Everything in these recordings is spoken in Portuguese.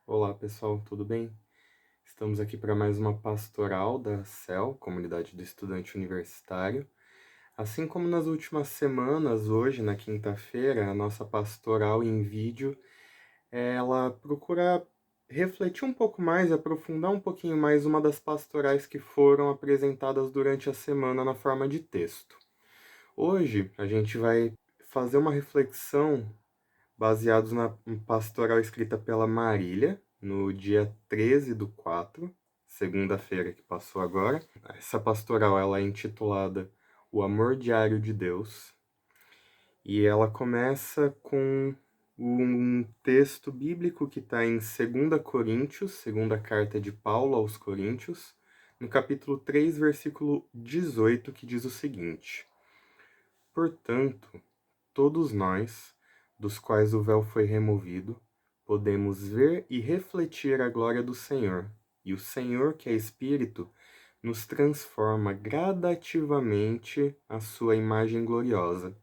Olá pessoal, tudo bem? Estamos aqui para mais uma pastoral da CEL, Comunidade do Estudante Universitário. Assim como nas últimas semanas, hoje, na quinta-feira, a nossa pastoral em vídeo, ela procura refletir um pouco mais e aprofundar um pouquinho mais uma das pastorais que foram apresentadas durante a semana na forma de texto. Hoje, a gente vai fazer uma reflexão baseados na pastoral escrita pela Marília, no dia 13/4, segunda-feira que passou agora. Essa pastoral ela é intitulada O Amor Diário de Deus, e ela começa com um texto bíblico que está em 2 Coríntios, segunda carta de Paulo aos Coríntios, no capítulo 3, versículo 18, que diz o seguinte: Portanto, todos nós, dos quais o véu foi removido, podemos ver e refletir a glória do Senhor, e o Senhor, que é Espírito, nos transforma gradativamente à sua imagem gloriosa,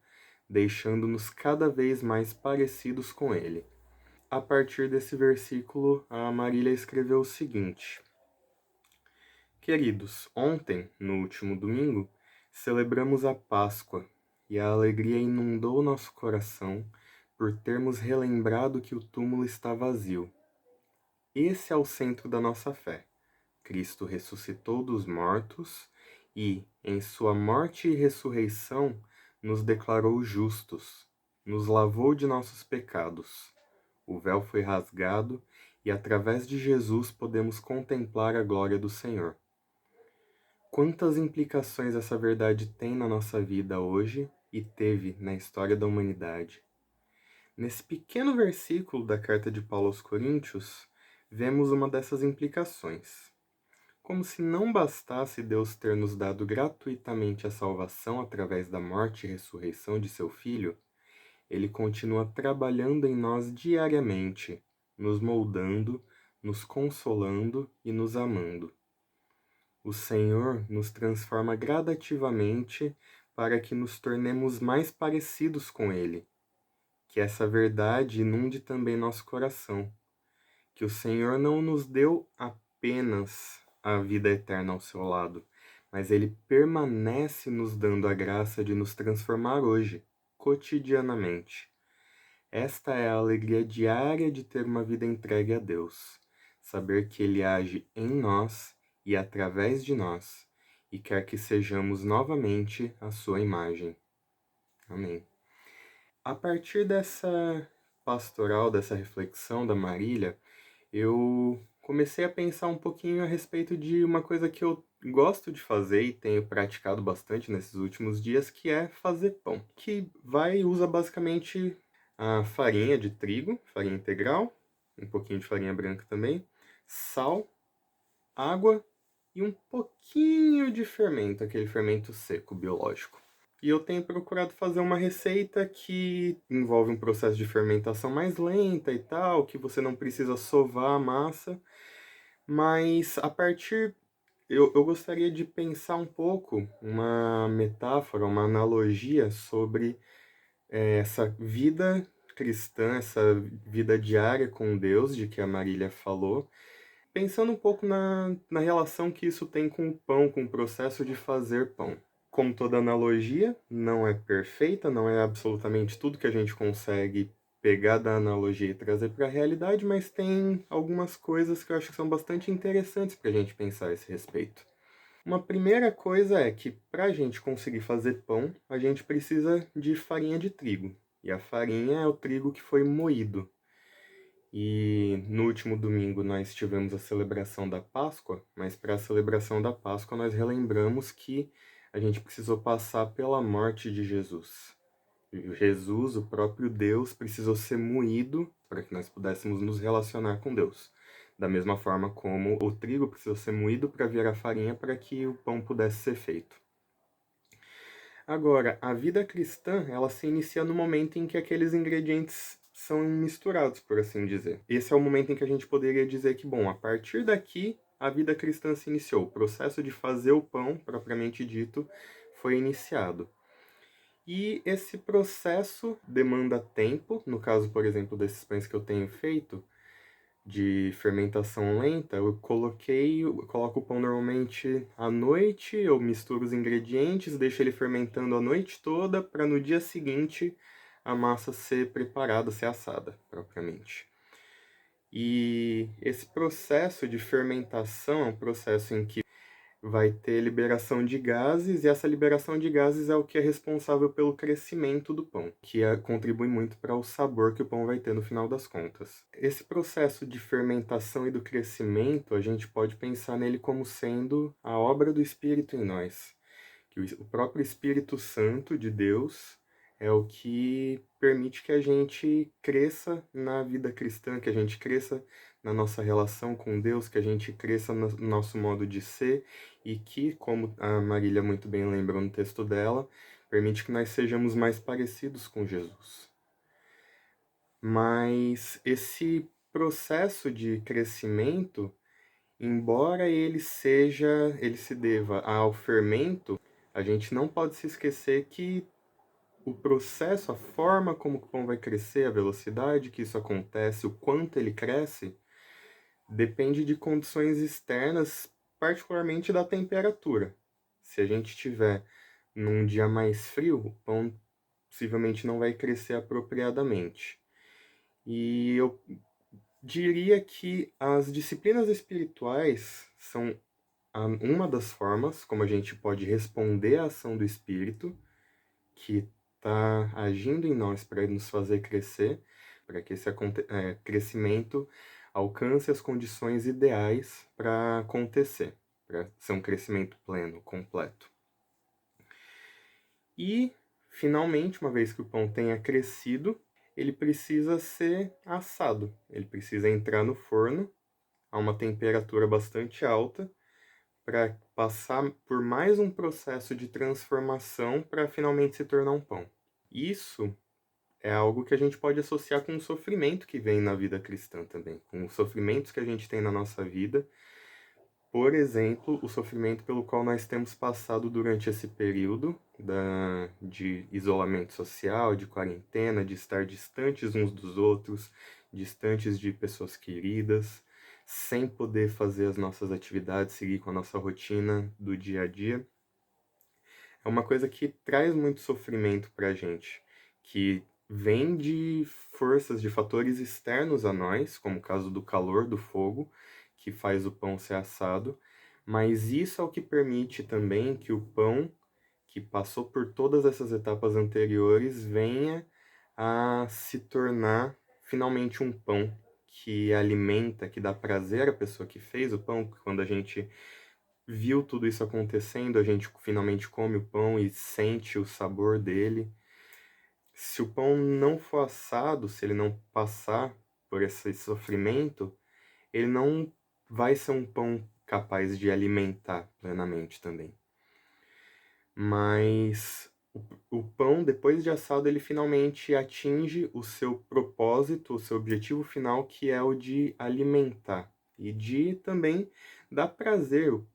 deixando-nos cada vez mais parecidos com Ele. A partir desse versículo, a Marília escreveu o seguinte: Queridos, ontem, no último domingo, celebramos a Páscoa e a alegria inundou nosso coração por termos relembrado que o túmulo está vazio. Esse é o centro da nossa fé. Cristo ressuscitou dos mortos e, em sua morte e ressurreição, nos declarou justos, nos lavou de nossos pecados. O véu foi rasgado e, através de Jesus, podemos contemplar a glória do Senhor. Quantas implicações essa verdade tem na nossa vida hoje e teve na história da humanidade? Nesse pequeno versículo da carta de Paulo aos Coríntios, vemos uma dessas implicações. Como se não bastasse Deus ter nos dado gratuitamente a salvação através da morte e ressurreição de seu Filho, ele continua trabalhando em nós diariamente, nos moldando, nos consolando e nos amando. O Senhor nos transforma gradativamente para que nos tornemos mais parecidos com Ele. Que essa verdade inunde também nosso coração. Que o Senhor não nos deu apenas a vida eterna ao seu lado, mas Ele permanece nos dando a graça de nos transformar hoje, cotidianamente. Esta é a alegria diária de ter uma vida entregue a Deus. Saber que Ele age em nós e através de nós, e quer que sejamos novamente a sua imagem. Amém. A partir dessa pastoral, dessa reflexão da Marília, eu comecei a pensar um pouquinho a respeito de uma coisa que eu gosto de fazer e tenho praticado bastante nesses últimos dias, que é fazer pão, que usa basicamente a farinha de trigo, farinha integral, um pouquinho de farinha branca também, sal, água e um pouquinho de fermento, aquele fermento seco biológico. E eu tenho procurado fazer uma receita que envolve um processo de fermentação mais lenta e tal, que você não precisa sovar a massa, mas a partir. Eu gostaria de pensar um pouco uma metáfora, uma analogia sobre essa vida cristã, essa vida diária com Deus, de que a Marília falou, pensando um pouco na relação que isso tem com o pão, com o processo de fazer pão. Como toda analogia, não é perfeita, não é absolutamente tudo que a gente consegue pegar da analogia e trazer para a realidade, mas tem algumas coisas que eu acho que são bastante interessantes para a gente pensar a esse respeito. Uma primeira coisa é que para a gente conseguir fazer pão, a gente precisa de farinha de trigo. E a farinha é o trigo que foi moído. E no último domingo nós tivemos a celebração da Páscoa, mas para a celebração da Páscoa nós relembramos que a gente precisou passar pela morte de Jesus. Jesus, o próprio Deus, precisou ser moído para que nós pudéssemos nos relacionar com Deus. Da mesma forma como o trigo precisou ser moído para virar farinha para que o pão pudesse ser feito. Agora, a vida cristã, ela se inicia no momento em que aqueles ingredientes são misturados, por assim dizer. Esse é o momento em que a gente poderia dizer que, bom, a partir daqui, a vida cristã se iniciou. O processo de fazer o pão, propriamente dito, foi iniciado. E esse processo demanda tempo, no caso, por exemplo, desses pães que eu tenho feito, de fermentação lenta, eu coloco o pão normalmente à noite, eu misturo os ingredientes, deixo ele fermentando a noite toda para no dia seguinte a massa ser preparada, ser assada, propriamente. E esse processo de fermentação é um processo em que vai ter liberação de gases, e essa liberação de gases é o que é responsável pelo crescimento do pão, que contribui muito para o sabor que o pão vai ter no final das contas. Esse processo de fermentação e do crescimento, a gente pode pensar nele como sendo a obra do Espírito em nós, que o próprio Espírito Santo de Deus é o que permite que a gente cresça na vida cristã, que a gente cresça na nossa relação com Deus, que a gente cresça no nosso modo de ser e que, como a Marília muito bem lembrou no texto dela, permite que nós sejamos mais parecidos com Jesus. Mas esse processo de crescimento, embora ele se deva ao fermento, a gente não pode se esquecer que o processo, a forma como o pão vai crescer, a velocidade que isso acontece, o quanto ele cresce, depende de condições externas, particularmente da temperatura. Se a gente tiver num dia mais frio, o pão possivelmente não vai crescer apropriadamente. E eu diria que as disciplinas espirituais são uma das formas como a gente pode responder à ação do Espírito, que está agindo em nós para nos fazer crescer, para que esse crescimento alcance as condições ideais para acontecer, para ser um crescimento pleno, completo. E, finalmente, uma vez que o pão tenha crescido, ele precisa ser assado, ele precisa entrar no forno a uma temperatura bastante alta para passar por mais um processo de transformação para finalmente se tornar um pão. Isso é algo que a gente pode associar com o sofrimento que vem na vida cristã também, com os sofrimentos que a gente tem na nossa vida. Por exemplo, o sofrimento pelo qual nós temos passado durante esse período de isolamento social, de quarentena, de estar distantes uns dos outros, distantes de pessoas queridas, sem poder fazer as nossas atividades, seguir com a nossa rotina do dia a dia. É uma coisa que traz muito sofrimento pra gente, que vem de forças, de fatores externos a nós, como o caso do calor do fogo, que faz o pão ser assado, mas isso é o que permite também que o pão, que passou por todas essas etapas anteriores, venha a se tornar finalmente um pão que alimenta, que dá prazer à pessoa que fez o pão, quando a gente viu tudo isso acontecendo, a gente finalmente come o pão e sente o sabor dele. Se o pão não for assado, se ele não passar por esse sofrimento, ele não vai ser um pão capaz de alimentar plenamente também. Mas o pão, depois de assado, ele finalmente atinge o seu propósito, o seu objetivo final, que é o de alimentar e de também dar prazer, o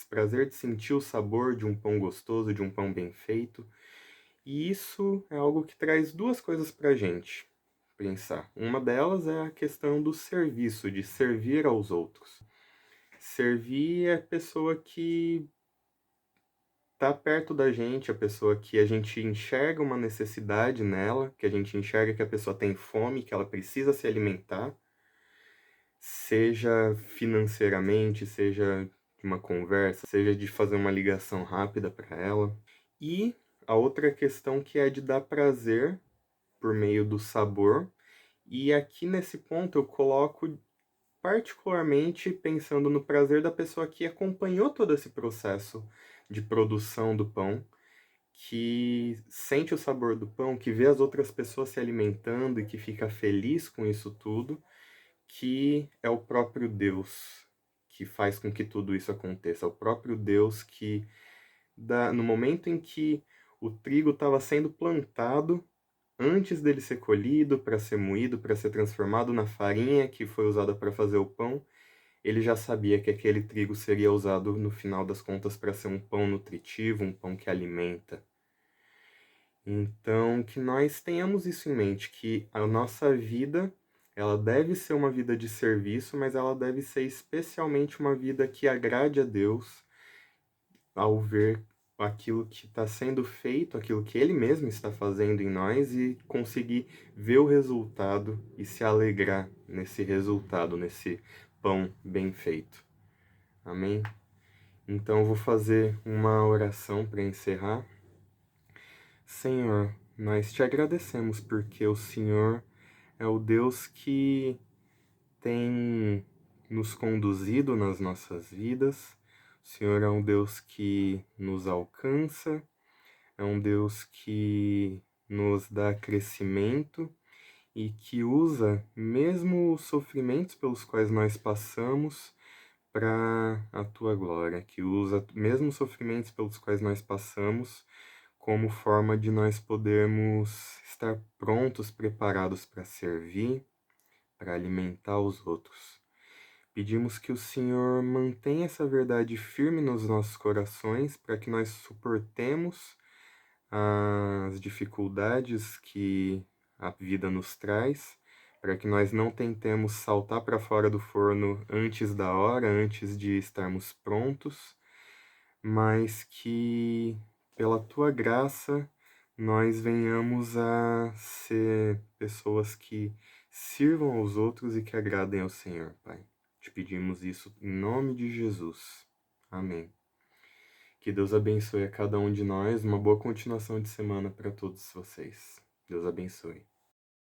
prazer de sentir o sabor de um pão gostoso, de um pão bem feito. E isso é algo que traz duas coisas pra gente pensar. Uma delas é a questão do serviço, de servir aos outros. Servir é a pessoa que tá perto da gente, a pessoa que a gente enxerga uma necessidade nela, que a gente enxerga que a pessoa tem fome, que ela precisa se alimentar, seja financeiramente, seja de uma conversa, seja de fazer uma ligação rápida para ela. E a outra questão que é de dar prazer por meio do sabor. E aqui nesse ponto eu coloco particularmente pensando no prazer da pessoa que acompanhou todo esse processo de produção do pão, que sente o sabor do pão, que vê as outras pessoas se alimentando e que fica feliz com isso tudo, que é o próprio Deus que faz com que tudo isso aconteça. É o próprio Deus que, no momento em que o trigo estava sendo plantado, antes dele ser colhido, para ser moído, para ser transformado na farinha que foi usada para fazer o pão, ele já sabia que aquele trigo seria usado no final das contas para ser um pão nutritivo, um pão que alimenta. Então, que nós tenhamos isso em mente, que a nossa vida ela deve ser uma vida de serviço, mas ela deve ser especialmente uma vida que agrade a Deus ao ver aquilo que está sendo feito, aquilo que Ele mesmo está fazendo em nós e conseguir ver o resultado e se alegrar nesse resultado, nesse pão bem feito. Amém? Então eu vou fazer uma oração para encerrar. Senhor, nós te agradecemos porque o Senhor é o Deus que tem nos conduzido nas nossas vidas. O Senhor é um Deus que nos alcança, é um Deus que nos dá crescimento e que usa mesmo os sofrimentos pelos quais nós passamos para a tua glória, que usa mesmo os sofrimentos pelos quais nós passamos como forma de nós podermos estar prontos, preparados para servir, para alimentar os outros. Pedimos que o Senhor mantenha essa verdade firme nos nossos corações, para que nós suportemos as dificuldades que a vida nos traz, para que nós não tentemos saltar para fora do forno antes da hora, antes de estarmos prontos, mas que pela tua graça nós venhamos a ser pessoas que sirvam aos outros e que agradem ao Senhor, Pai. Te pedimos isso em nome de Jesus. Amém. Que Deus abençoe a cada um de nós. Uma boa continuação de semana para todos vocês. Deus abençoe.